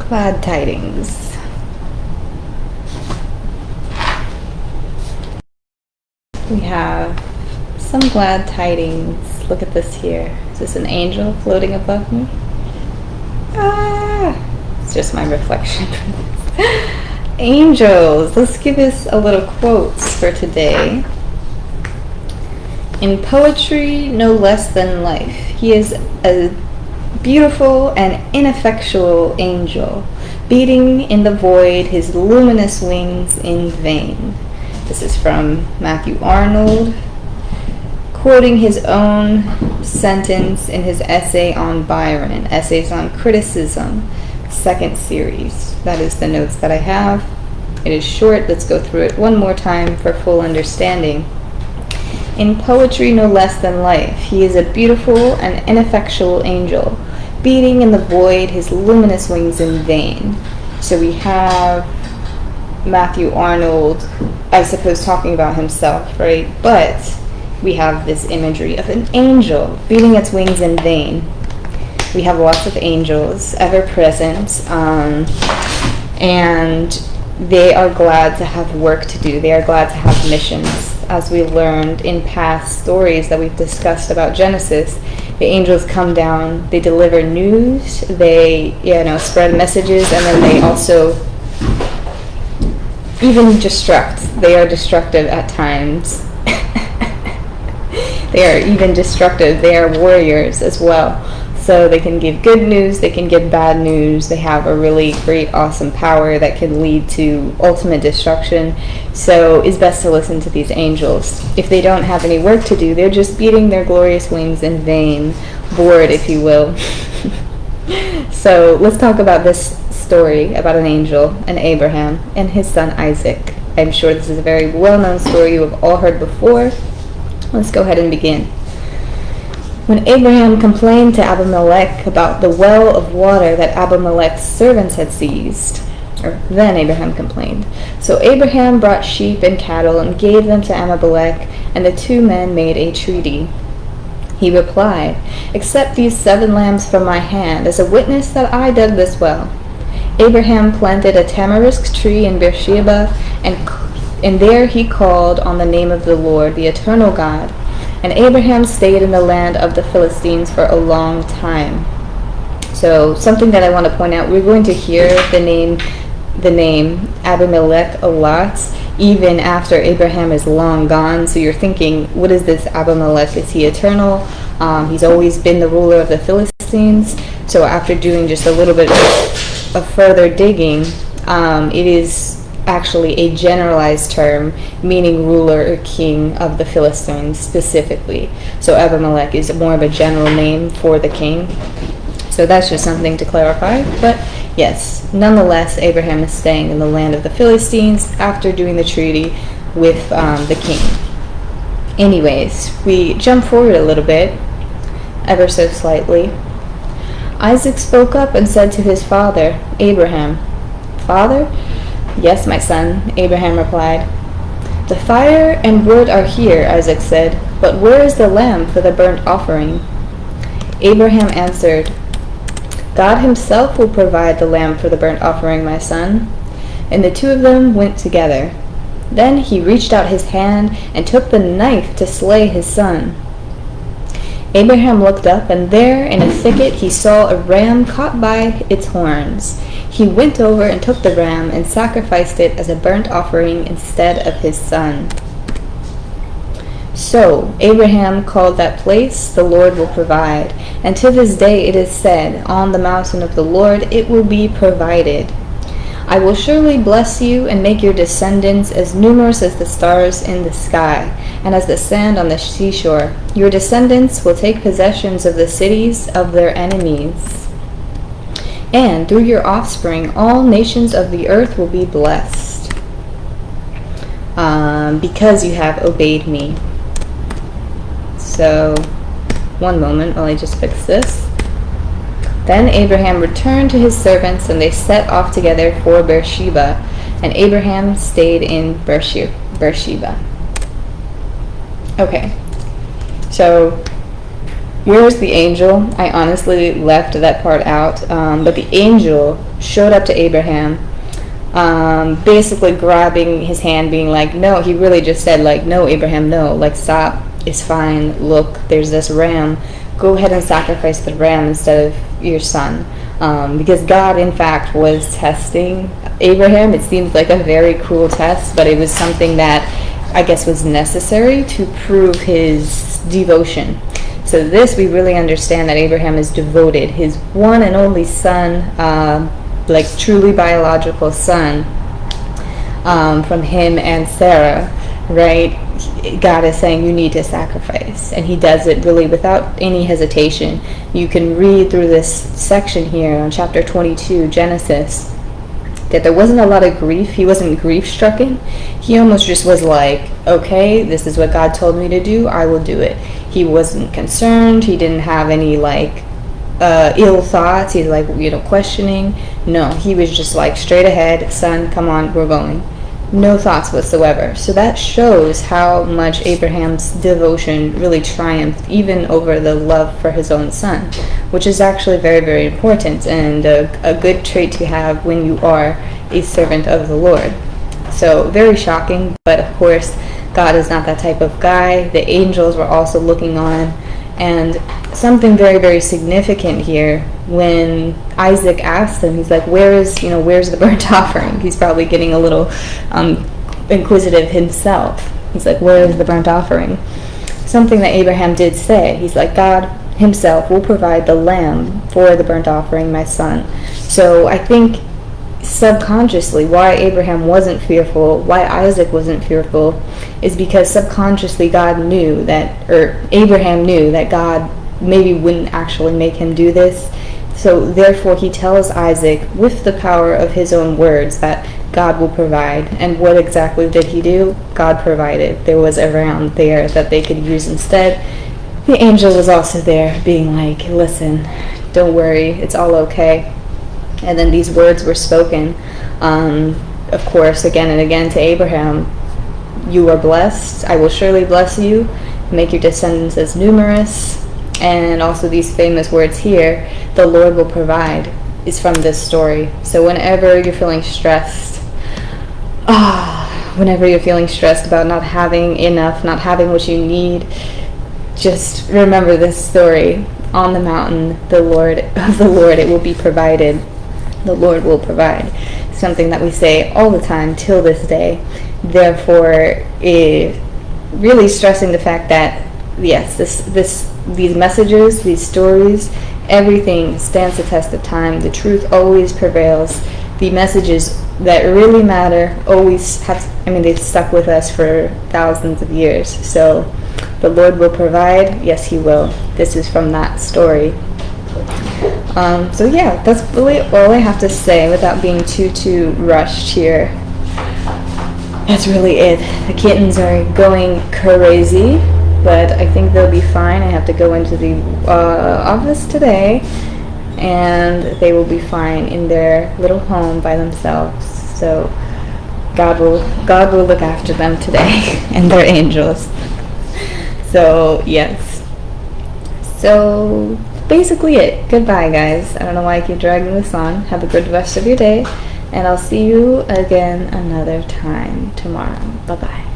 Glad tidings. We have some glad tidings. Look at this here. Is this an angel floating above me? Ah! It's just my reflection. Angels! Let's give us a little quotes for today. In poetry, no less than life, he is a beautiful and ineffectual angel, beating in the void his luminous wings in vain. This is from Matthew Arnold, quoting his own sentence in his essay on Byron, Essays on Criticism, second series. That is the notes that I have. It is short. Let's go through it one more time for full understanding. In poetry, no less than life, he is a beautiful and ineffectual angel, beating in the void his luminous wings in vain. So we have Matthew Arnold, I suppose, talking about himself, right? But we have this imagery of an angel beating its wings in vain. We have lots of angels ever present, and they are glad to have work to do. They are glad to have missions. As we learned in past stories that we've discussed about Genesis, the angels come down, they deliver news, they spread messages, and then they also even destruct. They are destructive at times. They are even destructive. They are warriors as well. So they can give good news, they can give bad news. They have a really great, awesome power that can lead to ultimate destruction. So it's best to listen to these angels. If they don't have any work to do, they're just beating their glorious wings in vain, bored, if you will. So let's talk about this story about an angel and Abraham and his son Isaac. I'm sure this is a very well-known story you have all heard before. Let's go ahead and begin. When Abraham complained to Abimelech about the well of water that Abimelech's servants had seized, then Abraham complained. So Abraham brought sheep and cattle and gave them to Abimelech, and the two men made a treaty. He replied, "Accept these 7 lambs from my hand as a witness that I dug this well." Abraham planted a tamarisk tree in Beersheba, and there he called on the name of the Lord, the eternal God. And Abraham stayed in the land of the Philistines for a long time. So something that I want to point out, we're going to hear the name Abimelech a lot, even after Abraham is long gone. So you're thinking, what is this Abimelech? Is he eternal? He's always been the ruler of the Philistines. So after doing just a little bit of further digging, it is actually a generalized term meaning ruler or king of the Philistines specifically. So Abimelech is more of a general name for the king. So that's just something to clarify. But yes, nonetheless, Abraham is staying in the land of the Philistines after doing the treaty with the king. Anyways, we jump forward a little bit, ever so slightly. Isaac spoke up and said to his father, Abraham, "Father?" "Yes, my son," Abraham replied. "The fire and wood are here," Isaac said, "but where is the lamb for the burnt offering?" Abraham answered, "God himself will provide the lamb for the burnt offering, my son." And the two of them went together. Then he reached out his hand and took the knife to slay his son. Abraham looked up, and there in a thicket he saw a ram caught by its horns. He went over and took the ram and sacrificed it as a burnt offering instead of his son. So Abraham called that place, "The Lord will provide," and to this day it is said, "On the mountain of the Lord it will be provided." "I will surely bless you and make your descendants as numerous as the stars in the sky and as the sand on the seashore. Your descendants will take possessions of the cities of their enemies. And through your offspring, all nations of the earth will be blessed, because you have obeyed me." So, one moment while I just fix this. Then Abraham returned to his servants, and they set off together for Beersheba, and Abraham stayed in Beersheba. Okay, so Where's the angel? I honestly left that part out, but the angel showed up to Abraham, basically grabbing his hand, being like, no, he really just said, like, no, Abraham, no, like, stop, it's fine, look, there's this ram, go ahead and sacrifice the ram instead of your son. Because God, in fact, was testing Abraham. It seemed like a very cruel test, but it was something that I guess was necessary to prove his devotion. So this, we really understand that Abraham is devoted. His one and only son, like truly biological son, from him and Sarah, right? God is saying you need to sacrifice, and he does it really without any hesitation. You can read through this section here on chapter 22, Genesis, that there wasn't a lot of grief. He wasn't grief-stricken. He almost just was like, okay, this is what God told me to do, I will do it. He wasn't concerned. He didn't have any like ill thoughts. He's like, questioning. No, he was just like straight ahead, son, come on, we're going. No thoughts whatsoever. So that shows how much Abraham's devotion really triumphed even over the love for his own son, which is actually very, very important and a good trait to have when you are a servant of the Lord. So very shocking, but of course God is not that type of guy. The angels were also looking on, and something very, very significant here. When Isaac asked him, he's like, where's the burnt offering? He's probably getting a little inquisitive himself. He's like, where is the burnt offering? Something that Abraham did say. He's like, God himself will provide the lamb for the burnt offering, my son. So I think subconsciously why Abraham wasn't fearful, why Isaac wasn't fearful, is because subconsciously Abraham knew that God maybe wouldn't actually make him do this. So therefore he tells Isaac with the power of his own words that God will provide. And what exactly did he do? God provided. There was a ram there that they could use instead. The angel was also there being like, listen, don't worry, it's all okay. And then these words were spoken, of course, again and again to Abraham. You are blessed. I will surely bless you, make your descendants as numerous. And also these famous words here, the Lord will provide, is from this story. So whenever you're feeling stressed, about not having enough, not having what you need, just remember this story. On the mountain, the Lord, it will be provided. The Lord will provide. Something that we say all the time till this day. Therefore, really stressing the fact that yes, these messages, these stories, everything stands the test of time. The truth always prevails. The messages that really matter always they've stuck with us for thousands of years. So the Lord will provide. Yes, he will. This is from that story. So yeah, that's really all I have to say without being too rushed here. That's really it. The kittens are going crazy, but I think they'll be fine. I have to go into the office today, and they will be fine in their little home by themselves. So God will look after them today and their angels. So yes. So basically it. Goodbye, guys. I don't know why I keep dragging this on. Have a good rest of your day, and I'll see you again another time tomorrow. Bye-bye.